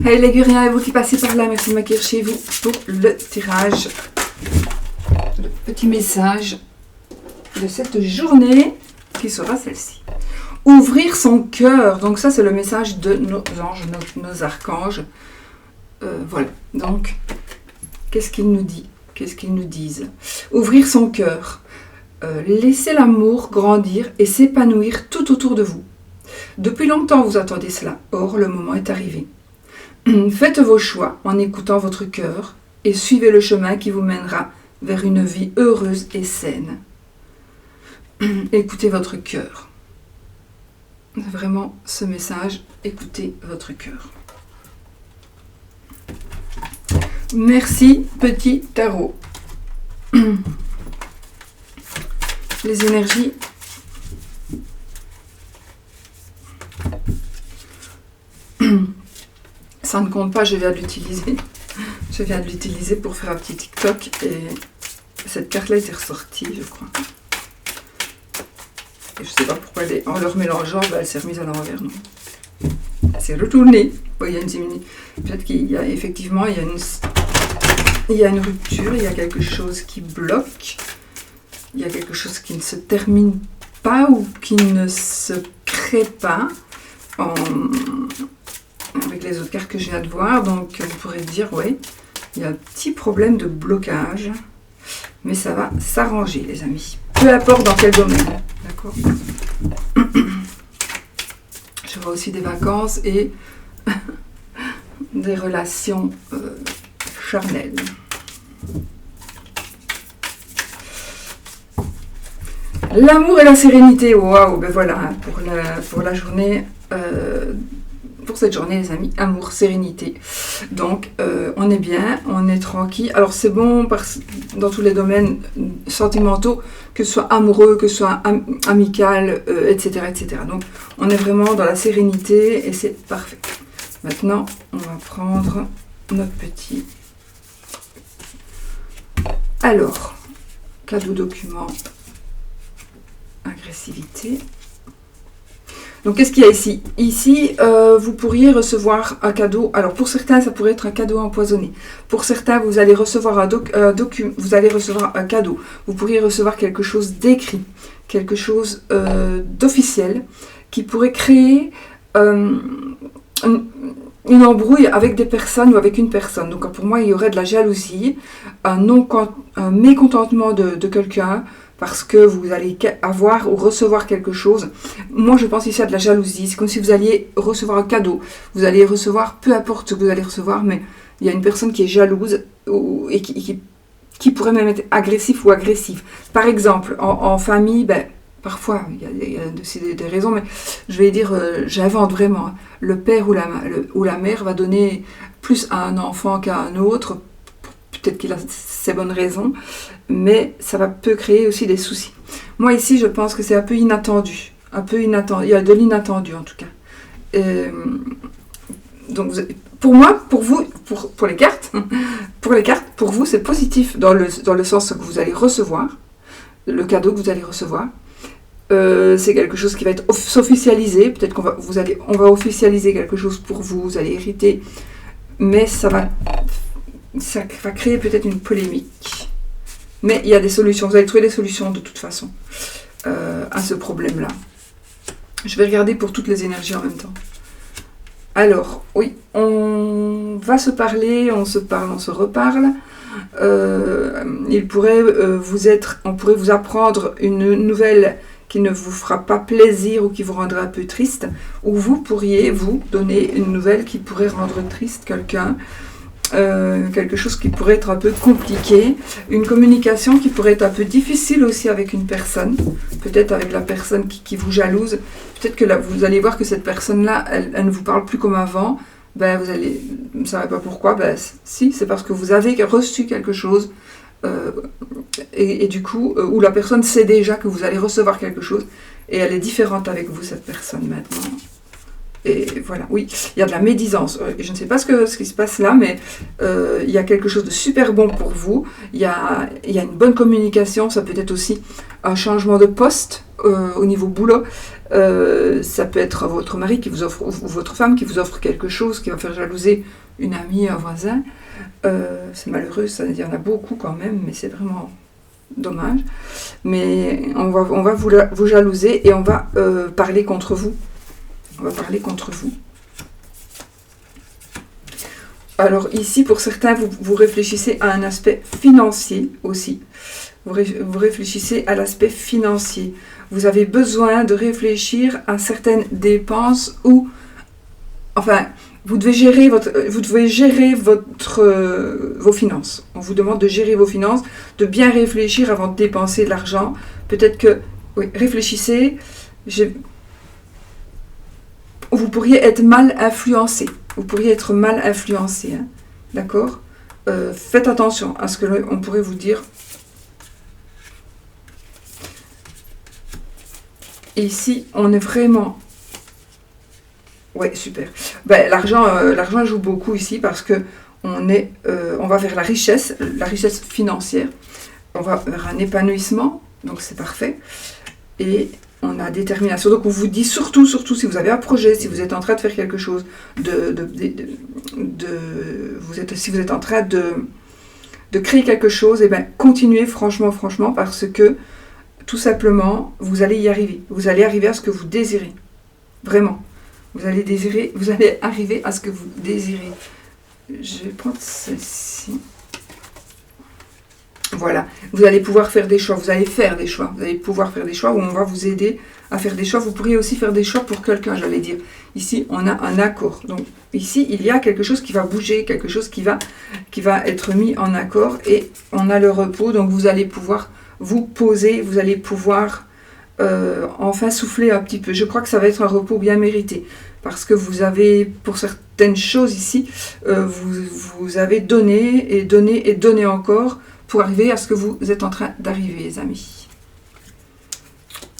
Hey les Liguriens, et vous qui passez par là, merci de m'accueillir chez vous pour le tirage. Le petit message de cette journée qui sera celle-ci. Ouvrir son cœur. Donc ça, c'est le message de nos anges, nos archanges. Voilà. Donc, qu'est-ce qu'ils nous disent? Qu'est-ce qu'ils nous disent? Ouvrir son cœur. Laissez l'amour grandir et s'épanouir tout autour de vous. Depuis longtemps, vous attendez cela. Or, le moment est arrivé. Faites vos choix en écoutant votre cœur et suivez le chemin qui vous mènera vers une vie heureuse et saine. Écoutez votre cœur. Vraiment ce message, écoutez votre cœur. Merci petit tarot. Les énergies. Ça ne compte pas, je viens de l'utiliser. Je viens de l'utiliser pour faire un petit TikTok et cette carte-là était ressortie, je crois. Et je ne sais pas pourquoi, en leur mélangeant, elle s'est remise à l'envers. Elle s'est retournée. Bon, il y a peut-être qu'il y a effectivement il y a une rupture, il y a quelque chose qui bloque, il y a quelque chose qui ne se termine pas ou qui ne se crée pas avec les autres cartes que je viens de voir. Donc on pourrait dire, oui, il y a un petit problème de blocage, mais ça va s'arranger les amis. Peu importe dans quel domaine, d'accord. Je vois aussi des vacances et des relations charnelles. L'amour et la sérénité, waouh, ben voilà, pour la journée, pour cette journée les amis, amour, sérénité. Donc on est bien, on est tranquille. Alors c'est bon dans tous les domaines sentimentaux, que ce soit amoureux, que ce soit amical, etc., etc. Donc on est vraiment dans la sérénité et c'est parfait. Maintenant, on va prendre notre petit... Alors, cadeau document, agressivité. Donc, qu'est-ce qu'il y a ici? Ici, vous pourriez recevoir un cadeau. Alors, pour certains, ça pourrait être un cadeau empoisonné. Pour certains, vous allez recevoir vous allez recevoir un cadeau. Vous pourriez recevoir quelque chose d'écrit, quelque chose d'officiel, qui pourrait créer une embrouille avec des personnes ou avec une personne. Donc, pour moi, il y aurait de la jalousie, un mécontentement de quelqu'un, parce que vous allez avoir ou recevoir quelque chose. Moi, je pense ici à de la jalousie. C'est comme si vous alliez recevoir un cadeau. Vous allez recevoir, peu importe ce que vous allez recevoir, mais il y a une personne qui est jalouse et qui pourrait même être agressif ou agressive. Par exemple, en famille, parfois, il y a aussi des raisons, mais je vais dire, j'invente vraiment. Le père ou la mère va donner plus à un enfant qu'à un autre. Peut-être qu'il a ses bonnes raisons, mais ça peut créer aussi des soucis. Moi ici, je pense que c'est un peu inattendu. Il y a de l'inattendu en tout cas. Donc pour moi, pour vous, pour les cartes, pour vous, c'est positif dans le sens que vous allez recevoir, le cadeau que vous allez recevoir. C'est quelque chose qui va être s'officialiser. Peut-être qu'on va officialiser quelque chose pour vous. Vous allez hériter, mais ça va créer peut-être une polémique. Mais il y a des solutions. Vous allez trouver des solutions de toute façon à ce problème-là. Je vais regarder pour toutes les énergies en même temps. Alors, oui, on va se parler, on se parle, on se reparle. On pourrait vous apprendre une nouvelle qui ne vous fera pas plaisir ou qui vous rendra un peu triste. Ou vous pourriez vous donner une nouvelle qui pourrait rendre triste quelqu'un. Quelque chose qui pourrait être un peu compliqué, une communication qui pourrait être un peu difficile aussi avec une personne, peut-être avec la personne qui vous jalouse, peut-être que là, vous allez voir que cette personne-là, elle ne vous parle plus comme avant, vous ne savez pas pourquoi, si, c'est parce que vous avez reçu quelque chose, et du coup, où la personne sait déjà que vous allez recevoir quelque chose, et elle est différente avec vous, cette personne, maintenant. Et voilà, oui, il y a de la médisance. Je ne sais pas ce qui se passe là, mais il y a quelque chose de super bon pour vous. Il y a une bonne communication. Ça peut être aussi un changement de poste au niveau boulot, ça peut être votre mari qui vous offre, ou votre femme qui vous offre quelque chose qui va faire jalouser une amie, un voisin. C'est malheureux, ça il y en a beaucoup quand même, mais c'est vraiment dommage. Mais on va vous jalouser et on va parler contre vous. On va parler contre vous. Alors ici, pour certains, vous réfléchissez à un aspect financier aussi. Vous réfléchissez à l'aspect financier. Vous avez besoin de réfléchir à certaines dépenses ou... Enfin, vous devez gérer vos finances. On vous demande de gérer vos finances, de bien réfléchir avant de dépenser de l'argent. Peut-être que... Oui, réfléchissez. Vous pourriez être mal influencé. Vous pourriez être mal influencé. Hein, d'accord ? Faites attention à ce que l'on pourrait vous dire. Et ici, on est vraiment... Ouais, super. Ben, l'argent joue beaucoup ici parce que on va vers la richesse financière. On va vers un épanouissement, donc c'est parfait. Et on a détermination. Donc on vous dit surtout si vous avez un projet, si vous êtes en train de faire quelque chose, si vous êtes en train de créer quelque chose, et ben continuez franchement, parce que tout simplement, vous allez y arriver. Vous allez arriver à ce que vous désirez. Vraiment. Vous allez arriver à ce que vous désirez. Je vais prendre celle-ci. Voilà. Vous allez pouvoir faire des choix. Vous allez faire des choix. Vous allez pouvoir faire des choix où on va vous aider à faire des choix. Vous pourriez aussi faire des choix pour quelqu'un, j'allais dire. Ici, on a un accord. Donc, ici, il y a quelque chose qui va bouger, quelque chose qui va être mis en accord. Et on a le repos. Donc, vous allez pouvoir vous poser. Vous allez pouvoir enfin souffler un petit peu. Je crois que ça va être un repos bien mérité. Parce que vous avez, pour certaines choses ici, vous avez donné et donné et donné encore pour arriver à ce que vous êtes en train d'arriver, les amis.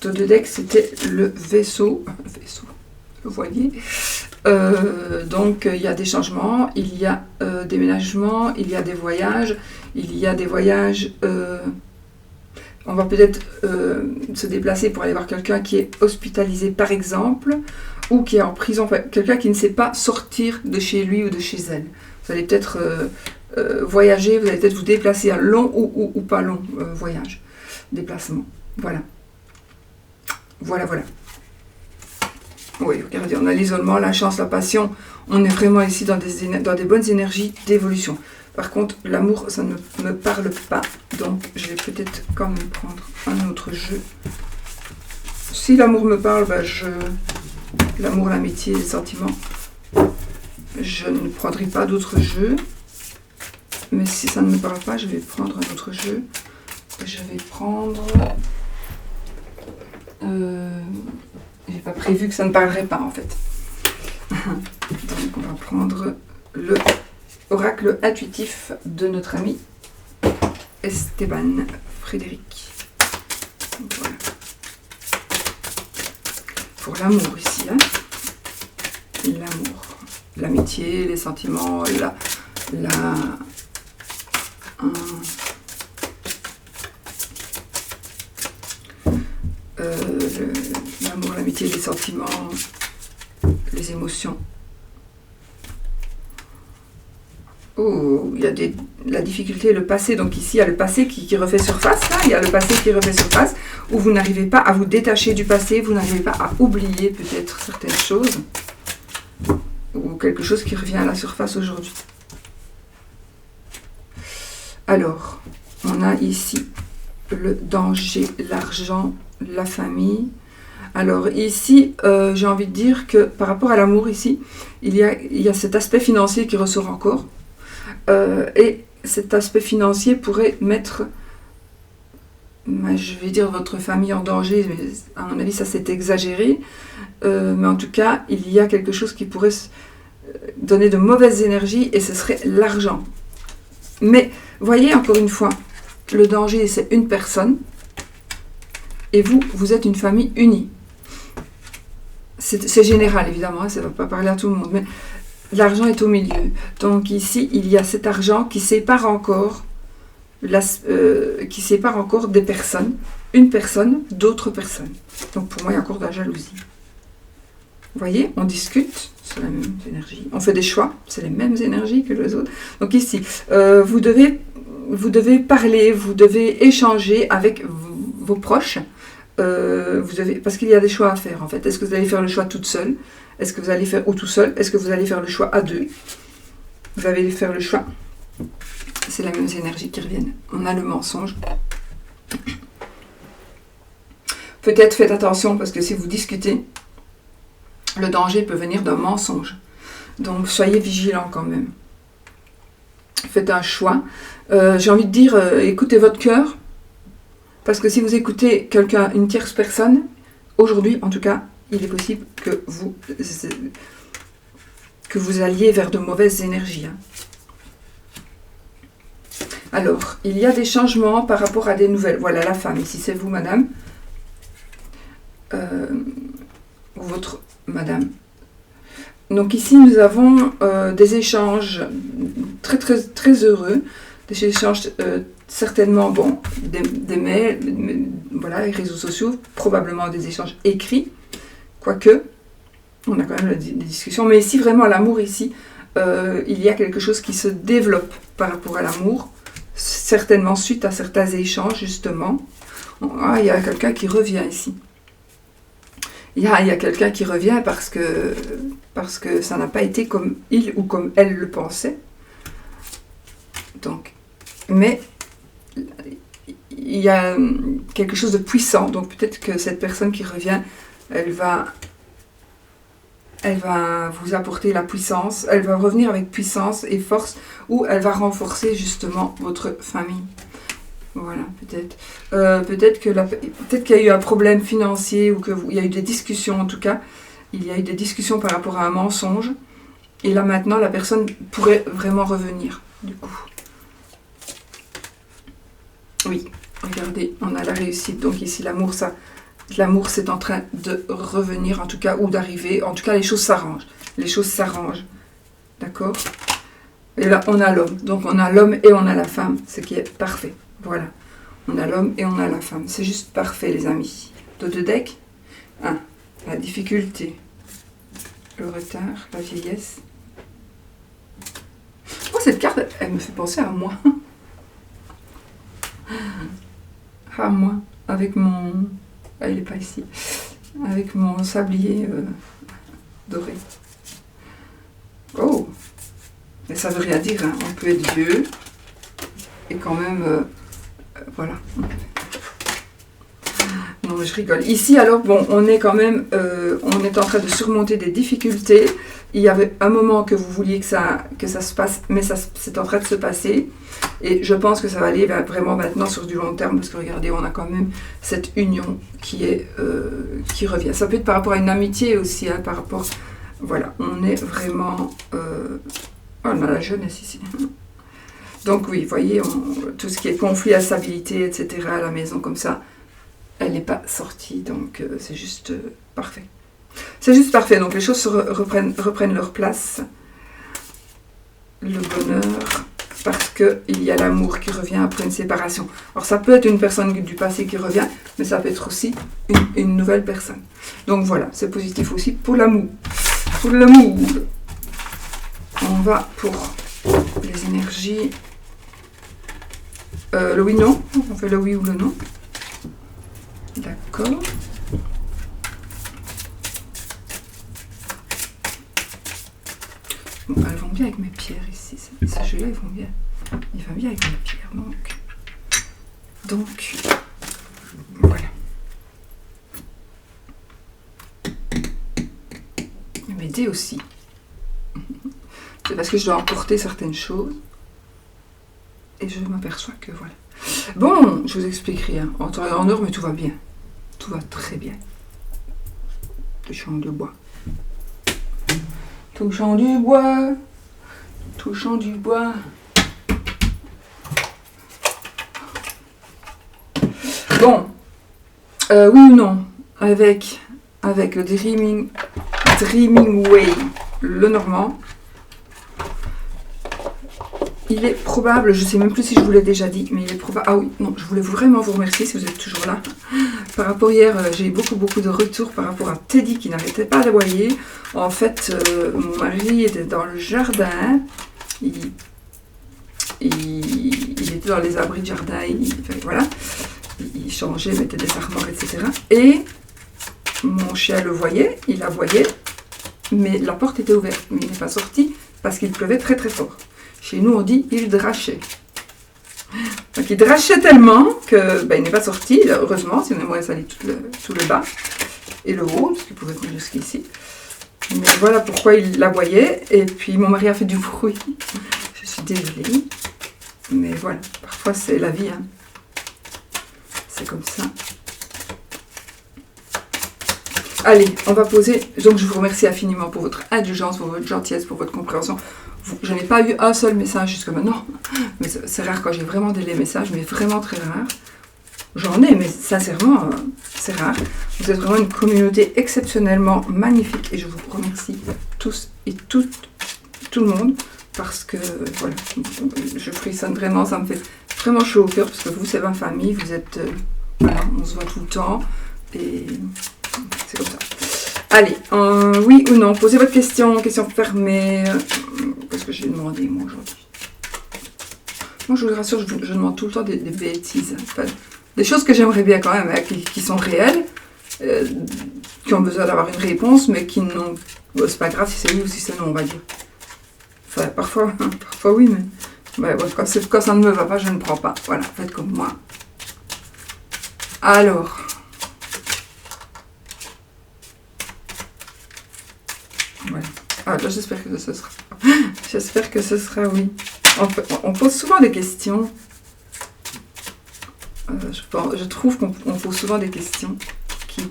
Taux de deck, c'était le vaisseau, vous voyez. Donc, il y a des changements, il y a des déménagements, il y a des voyages, on va peut-être se déplacer pour aller voir quelqu'un qui est hospitalisé, par exemple, ou qui est en prison, enfin, quelqu'un qui ne sait pas sortir de chez lui ou de chez elle. Vous allez peut-être voyager, vous allez peut-être vous déplacer à long ou pas long voyage, déplacement. Voilà. Voilà. Oui, regardez, on a l'isolement, la chance, la passion. On est vraiment ici dans des bonnes énergies d'évolution. Par contre, l'amour, ça ne me parle pas. Donc, je vais peut-être quand même prendre un autre jeu. Si l'amour me parle, ben l'amour, l'amitié, les sentiments, je ne prendrai pas d'autres jeux. Mais si ça ne me parle pas, je vais prendre un autre jeu. Je vais prendre... j'ai pas prévu que ça ne parlerait pas, en fait. Donc, on va prendre le oracle intuitif de notre ami Esteban Frédéric. Voilà. Pour l'amour ici, hein. L'amour, l'amitié, les sentiments, l'amour, l'amitié, les sentiments, les émotions. Oh, il y a la difficulté, le passé. Donc ici, il y a le passé qui refait surface. Là. Il y a le passé qui refait surface, où vous n'arrivez pas à vous détacher du passé, vous n'arrivez pas à oublier peut-être certaines choses, ou quelque chose qui revient à la surface aujourd'hui. Alors, on a ici le danger, l'argent, la famille. Alors ici, j'ai envie de dire que par rapport à l'amour ici, il y a cet aspect financier qui ressort encore. Et cet aspect financier pourrait mettre, je vais dire, votre famille en danger. Mais à mon avis, ça c'est exagéré. Mais en tout cas, il y a quelque chose qui pourrait donner de mauvaises énergies et ce serait l'argent. Mais voyez, encore une fois, le danger, c'est une personne. Et vous êtes une famille unie. C'est général, évidemment, ça ne va pas parler à tout le monde, mais l'argent est au milieu. Donc ici, il y a cet argent qui sépare encore des personnes. une personne d'autres personnes. Donc pour moi, il y a encore de la jalousie. Vous voyez, on discute, c'est la même énergie. On fait des choix, c'est les mêmes énergies que les autres. Donc ici, vous devez parler, vous devez échanger avec vos proches. Parce qu'il y a des choix à faire en fait. Est-ce que vous allez faire le choix toute seule? Est-ce que vous allez faire ou tout seul? Est-ce que vous allez faire le choix à deux? Vous allez faire le choix. C'est la même énergie qui reviennent. On a le mensonge. Peut-être faites attention parce que si vous discutez, le danger peut venir d'un mensonge. Donc soyez vigilants quand même. Faites un choix. J'ai envie de dire, écoutez votre cœur. Parce que si vous écoutez quelqu'un, une tierce personne, aujourd'hui en tout cas, il est possible que vous alliez vers de mauvaises énergies. Hein. Alors, il y a des changements par rapport à des nouvelles. Voilà la femme, ici c'est vous madame. Ou votre madame. Donc ici nous avons des échanges très très très heureux. Des échanges certainement, bon, des mails, voilà, les réseaux sociaux, probablement des échanges écrits. Quoique, on a quand même des discussions. Mais ici, vraiment, l'amour, ici, il y a quelque chose qui se développe par rapport à l'amour. Certainement suite à certains échanges, justement. Ah, il y a quelqu'un qui revient ici. Il y a quelqu'un qui revient parce que ça n'a pas été comme il ou comme elle le pensait. Donc, mais il y a quelque chose de puissant. Donc peut-être que cette personne qui revient, elle va vous apporter la puissance, elle va revenir avec puissance et force, ou elle va renforcer justement votre famille. Voilà, peut-être. Peut-être qu'il y a eu un problème financier, ou qu'il y a eu des discussions en tout cas. Il y a eu des discussions par rapport à un mensonge. Et là maintenant, la personne pourrait vraiment revenir, du coup. Oui, regardez, on a la réussite. Donc ici, l'amour, c'est en train de revenir, en tout cas, ou d'arriver. En tout cas, les choses s'arrangent. Les choses s'arrangent. D'accord? Et là, on a l'homme. Donc, on a l'homme et on a la femme, ce qui est parfait. Voilà. On a l'homme et on a la femme. C'est juste parfait, les amis. De deck. 1. La difficulté. Le retard. La vieillesse. Oh, cette carte, elle me fait penser à moi. À moi. Avec mon... Ah, il n'est pas ici. Avec mon sablier doré. Oh! Mais ça veut rien dire, hein. On peut être vieux et quand même... voilà. Non, je rigole. Ici, alors, bon, on est quand même... on est en train de surmonter des difficultés. Il y avait un moment que vous vouliez que ça se passe, mais c'est en train de se passer. Et je pense que ça va aller vraiment maintenant sur du long terme, parce que regardez, on a quand même cette union qui revient. Ça peut être par rapport à une amitié aussi, hein, par rapport... Voilà, on est vraiment... on a la jeunesse ici. Donc oui, vous voyez, tout ce qui est conflit à stabilité, etc., à la maison comme ça, elle n'est pas sortie, donc c'est juste parfait. C'est juste parfait, donc les choses reprennent leur place. Le bonheur, parce qu'il y a l'amour qui revient après une séparation. Alors ça peut être une personne du passé qui revient, mais ça peut être aussi une nouvelle personne. Donc voilà, c'est positif aussi pour l'amour. Pour l'amour, on va pour les énergies. Le oui-non, on fait le oui ou le non. D'accord. Bon, elles vont bien avec mes pierres ici. Ces jeux-là, ils vont bien. Ils vont bien avec mes pierres, donc voilà. M'aider aussi. C'est parce que je dois emporter certaines choses. Et je m'aperçois que voilà. Bon, je vous explique rien. En temps et en heure, mais tout va bien. Tout va très bien. Touchant du bois. Touchant du bois. Touchant du bois. Bon. Oui ou non. Avec le Dreaming Way, le normand. il est probable, je ne sais même plus si je vous l'ai déjà dit, mais il est probable... Ah oui, non, je voulais vraiment vous remercier si vous êtes toujours là. Par rapport hier, j'ai eu beaucoup de retours par rapport à Teddy qui n'arrêtait pas d'aboyer. En fait, mon mari était dans le jardin, il était dans les abris de jardin, voilà, il changeait, mettait des armoires, etc. Et mon chien le voyait, il aboyait, mais la porte était ouverte, mais il n'est pas sorti parce qu'il pleuvait très fort. Chez nous, on dit il drachait. Donc il drachait tellement que il n'est pas sorti, heureusement, sinon il m'aurait sali tout le bas et le haut, parce qu'il pouvait venir jusqu'ici. Mais voilà pourquoi il aboyait. Et puis mon mari a fait du bruit. Je suis désolée. Mais voilà, parfois c'est la vie. Hein. C'est comme ça. Allez, on va poser. Donc je vous remercie infiniment pour votre indulgence, pour votre gentillesse, pour votre compréhension. Je n'ai pas eu un seul message jusqu'à maintenant. Mais c'est rare quand j'ai vraiment des messages, mais vraiment très rare. J'en ai, mais sincèrement, c'est rare. Vous êtes vraiment une communauté exceptionnellement magnifique et je vous remercie tous et tout le monde parce que, voilà, je frissonne vraiment, ça me fait vraiment chaud au cœur parce que vous, c'est ma famille, vous êtes, voilà, on se voit tout le temps et c'est comme ça. Allez, oui ou non, posez votre question fermée. Qu'est-ce que j'ai demandé, moi, aujourd'hui? Moi, je vous rassure, je demande tout le temps des bêtises. Enfin, des choses que j'aimerais bien quand même, hein, qui sont réelles, qui ont besoin d'avoir une réponse, mais qui n'ont... Bon, c'est pas grave si c'est oui ou si c'est non, on va dire. Enfin, parfois oui, mais quand ça ne me va pas, je ne prends pas. Voilà, faites comme moi. Alors... Voilà. Ah, là, j'espère que ce sera... J'espère que ce sera oui. On pose souvent des questions. Je trouve qu'on pose souvent des questions qui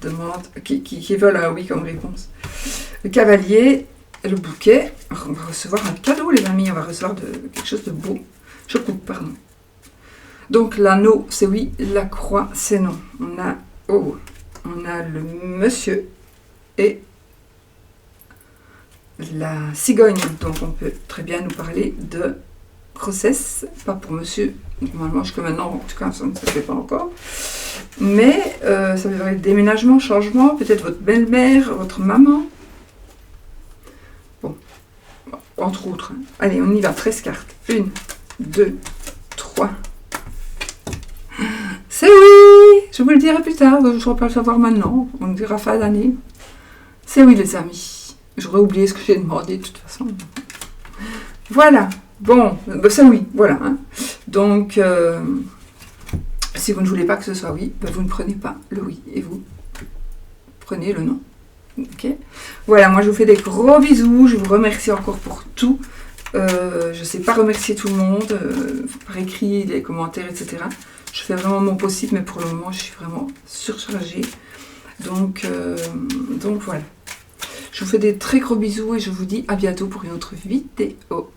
demandent, qui veulent un oui comme réponse. Le cavalier, le bouquet, on va recevoir un cadeau les amis, on va recevoir quelque chose de beau. Je coupe, pardon. Donc l'anneau c'est oui, la croix c'est non. On a le monsieur et la cigogne, donc on peut très bien nous parler de grossesse, pas pour monsieur, normalement jusqu'à maintenant, en tout cas ça ne se fait pas encore, mais ça veut dire déménagement, changement, peut-être votre belle-mère, votre maman, bon, entre autres. Allez, on y va, 13 cartes, 1, 2, 3, c'est oui, je vous le dirai plus tard, je ne saurais pas le savoir maintenant, on le dira fin d'année, c'est oui les amis. J'aurais oublié ce que j'ai demandé de toute façon. Voilà. Bon, ça oui, voilà. Hein. Donc, si vous ne voulez pas que ce soit oui, vous ne prenez pas le oui. Et vous prenez le non. Ok. Voilà, moi je vous fais des gros bisous. Je vous remercie encore pour tout. Je ne sais pas remercier tout le monde. Par écrit, les commentaires, etc. Je fais vraiment mon possible, mais pour le moment, je suis vraiment surchargée. Donc voilà. Je vous fais des très gros bisous et je vous dis à bientôt pour une autre vidéo.